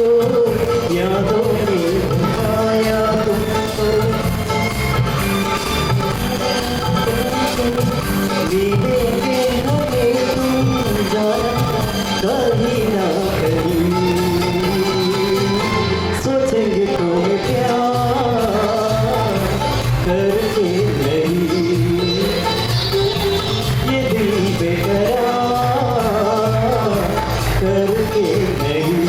तुमको, यादों में पाया तुमको, मिलेंगे हमें तुम जाना कहीं ना कहीं, सोचेंगे तुम्हें प्यार करके नहीं, ये दिल बेकरार करके नहीं।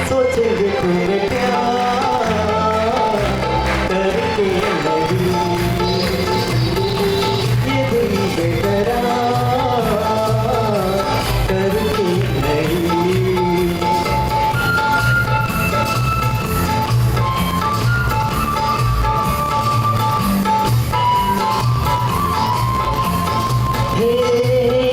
सोचेंगे तुम्हें प्यार करके नहीं, ये दिल बेकरार करके नहीं। हे हे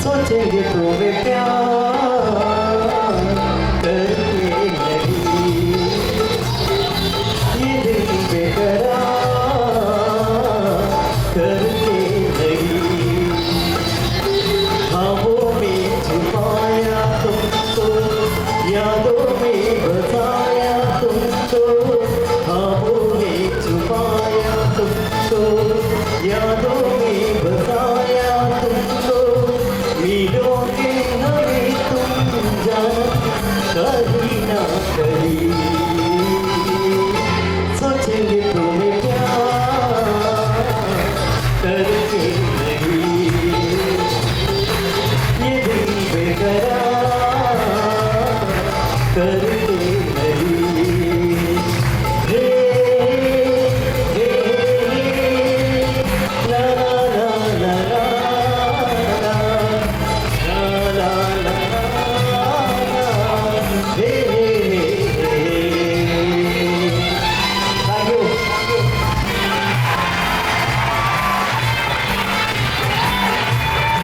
सोचेंगे तुम्हें प्यार करके नहीं, ये दिल बेकरार करके नहीं। ख्वाबों में छुपाया तुमको, यादों में बसाया तुमको, ख्वाबों में छुपाया तुमको, यादों में बसाया तुमको, मिलोगे हमें तुम जाना कहीं ना कहीं, सोचेंगे तुम्हें प्यार करके नहीं, ये दिल बेकरार करके नहीं।